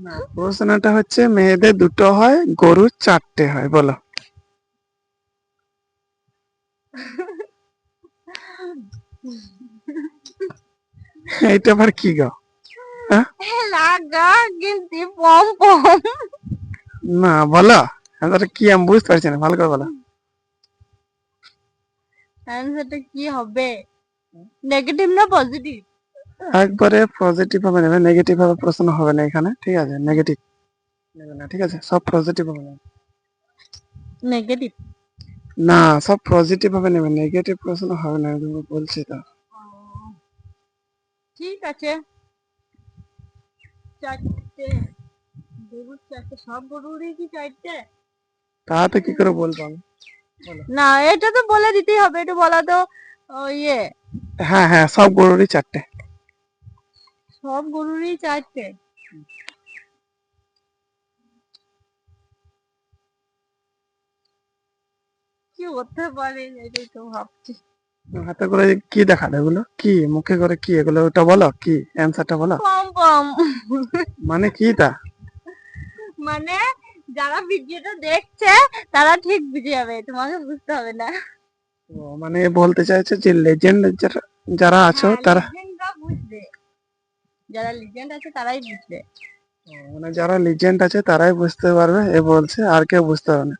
না, প্রশ্নটা হচ্ছে মেয়েদের দুটো হয় গরুর চারটে হয়, বলো। এইটা আবার কি গো? হ্যাঁ? লাগা কিন্তু পম পম। না বলো, অ্যান্সারটা কি আমি বুঝতে পারছি না, ভালো করে বলো। অ্যান্সারটা কি হবে? নেগেটিভ না পজিটিভ? একবারে পজিটিভ ভাবে নেবে, নেগেটিভ ভাবে প্রশ্ন হবে না এখানে, ঠিক আছে? নেগেটিভ নেবে না, ঠিক আছে? সব পজিটিভ ভাবে নেবে। নেগেটিভ। না, সব পজিটিভ ভাবে নেবে, নেগেটিভ প্রশ্ন হবে না, আমি বলছি তো। ঠিক আছে, চারটে গরুর চারটে, সব গরুরই কি চারটে? তাতে কি করে বলবো আমি, বলো। না, এটা তো বলে দিতেই হবে, এটা বলা তো ইয়ে। হ্যাঁ হ্যাঁ, সব গরুরই চারটে। সব গরুরই চারটে। কি হতে পারে এটাই তো ভাবছি। হাতে করে কি দেখালে, এগুলো কি মুখে করে কি এগুলো, ওটা বলো, কি অ্যান্সারটা বলো। পম পম। মানে কি তা? মানে যারা ভিডিওটা দেখছে তারা ঠিক বুঝে যাবে, তোমাকে বুঝতে হবে না। ও, মানে বলতে চাইছে যে লেজেন্ড যারা আছো হ্যাঁ, তারা। লিজেন্ডরা বুঝবে, যারা লিজেন্ড আছে তারাই বুঝবে। ও, মানে যারা লিজেন্ড আছে তারাই বুঝতে পারবে, এ বলছে, আর কেউ বুঝতে পারবে না।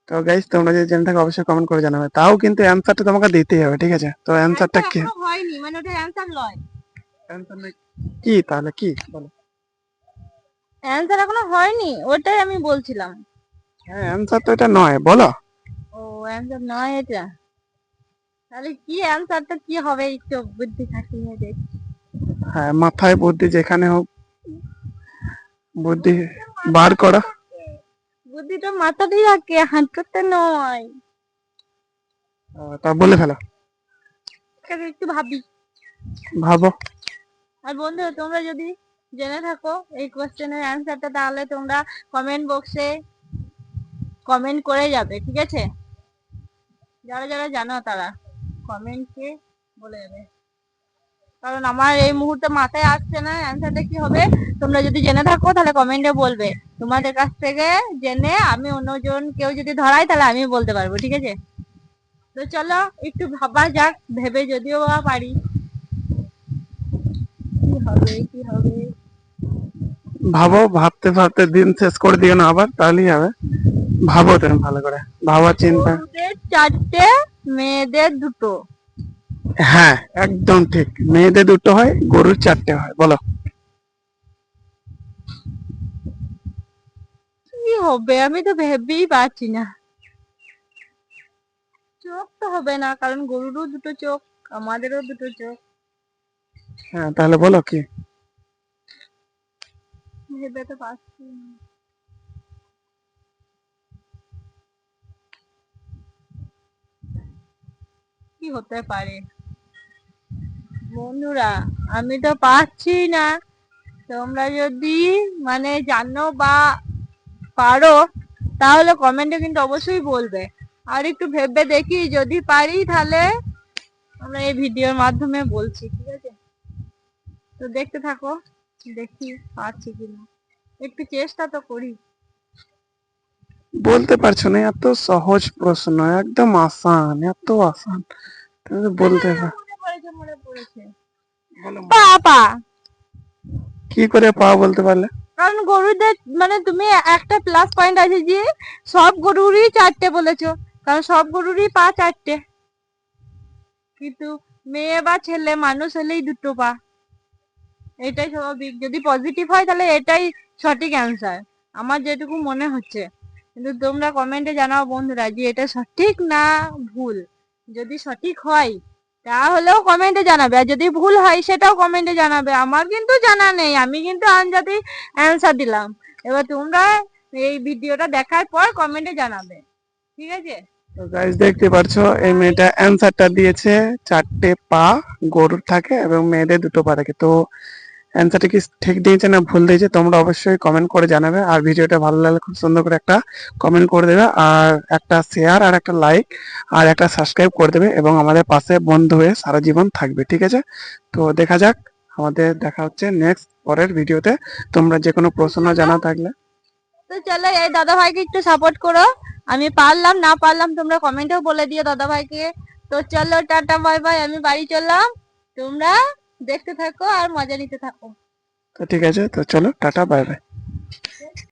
তো গাইস, তোমরা যদি জেনে থাকো অবশ্যই কমেন্ট করে জানাবে, তাও কিন্তু অ্যান্সারটা তোমাকে দিতেই হবে, ঠিক আছে? তো অ্যান্সারটা অ্যান্সার কি? এখনো হয়নি, মানে ওটা অ্যান্সার নয়। অ্যান্সার কি তাহলে, কি বলো। অ্যান্সার এখনো হয়নি, ওটাই আমি বলছিলাম। হ্যাঁ, অ্যান্সার তো এটা নয়, বলো। ও, অ্যান্সার নয় এটা? তাহলে কি অ্যান্সারটা কি হবে, একটু বুদ্ধি খাটিয়ে দেখছি। হ্যাঁ, মাথায় বুদ্ধি যেখানে হোক, বুদ্ধি বার করো। বুদ্ধিটা মাথাতেই থাকে, হাঁটুতে নয়। তা বলে ফেলো। একটু ভাবি। ভাবো। আর বন্ধু, তোমরা যদি জেনে থাকো এই কোশ্চেনের অ্যান্সারটা, তাহলে তোমরা কমেন্ট বক্সে কমেন্ট করে যাবে, ঠিক আছে? যারা যারা জানো তারা কমেন্টে বলে যাবে, কারণ আমার এই মুহূর্তে মাথায় আসছে না অ্যান্সারটা কি হবে। তোমরা যদি জেনে থাকো তাহলে কমেন্টে বলবে, তোমাদের কাছ থেকে জেনে আমি অন্যজন কেউ যদি ধরাই তাহলে আমি বলতে পারবো, ঠিক আছে? তো চলো একটু ভাবা যাক, ভেবে যদিও বা পারি। কি হবে কি হবে? ভাবো, ভাবতে ভাবতে দিন শেষ করে দিও না আবার, তাহলেই হবে। ভাবো তুমি ভালো করে, ভাবা চিন্তা। গরুদের চারটে, মেয়েদের দুটো। হ্যাঁ, একদম ঠিক, মেয়েদের দুটো হয়, গরুর চারটে হয়, বলো। কি হবে আমি তো ভেবেই পাচ্ছি না। চোখ তো হবে না, কারণ গরুরও দুটো চোখ, আমাদেরও দুটো চোখ। হ্যাঁ, তাহলে বলো কি। ভেবে তো পাচ্ছি না। কি হতে পারে বন্ধুরা, আমি তো পাচ্ছি না। তোমরা যদি মানে জানো বা পারো তাহলে কমেন্টে কিন্তু অবশ্যই বলবে। আর একটু ভেবে দেখি, যদি পারি তাহলে আমরা এই ভিডিওর মাধ্যমে বলছি, ঠিক আছে? তো দেখতে থাকো, দেখি পারছি কিনা, একটু চেষ্টা তো করি। বলতে পারছো না, এত সহজ প্রশ্ন, একদম আসান, এত আসান, তুমি তো বলতে হ্যাঁ, পারো। মনে পড়েছে মনে পড়েছে। বলো। পা পা। কি করে পা বলতে পারলে? কারণ গরুদের মানে তুমি একটা প্লাস পয়েন্ট আছে যে সব গরুরই চারটে বলেছো, কারণ সব গরুরই পা চারটে, কিন্তু মেয়ে বা ছেলে মানুষ হলেই দুটো পা। এটাই স্বাভাবিক, যদি পজিটিভ হয় তাহলে এটাই সঠিক অ্যান্সার আমার যেটুকু মনে হচ্ছে। কিন্তু তোমরা কমেন্টে জানাও বন্ধুরা যে এটা সঠিক না ভুল। যদি সঠিক হয় তাহলেও কমেন্টে জানাবে, আর যদি ভুল হয় সেটাও কমেন্টে জানাবে। আমার কিন্তু জানা নেই, আমি কিন্তু আনজাতি অ্যান্সার দিলাম। এবার তোমরা এই ভিডিওটা দেখার পর কমেন্টে জানাবে, ঠিক আছে? তো গাইস, দেখতে পারছো এই মেয়েটা অ্যান্সারটা দিয়েছে, চারটে পা গরুর থাকে এবং মেয়েদের দুটো পা থাকে। তো অ্যান্সারটা কি ঠিক দিয়েছে না ভুল দিয়েছে, তোমরা অবশ্যই কমেন্ট করে জানাবে। আর ভিডিওটা ভালো লাগলে খুব সুন্দর করে একটা কমেন্ট করে দেবে, আর একটা শেয়ার, আর একটা লাইক, আর একটা সাবস্ক্রাইব করে দেবে, এবং আমাদের পাশে বন্ধু হয়ে সারা জীবন থাকবে, ঠিক আছে? তো দেখা যাক আমাদের দেখা হচ্ছে নেক্সট পরের ভিডিওতে। তোমরা যে কোনো প্রশ্ন জানা থাকলে তো চলো এই দাদা ভাইকে একটু সাপোর্ট করো, আমি পারলাম না পারলাম তোমরা কমেন্টেও বলে দিও দাদা ভাইকে। তো চলো টাটা বাই বাই, আমি বাড়ি চললাম, তোমরা দেখতে থাকো আর মজা নিতে থাকো। তো ঠিক আছে, তো চলো টাটা বাই বাই।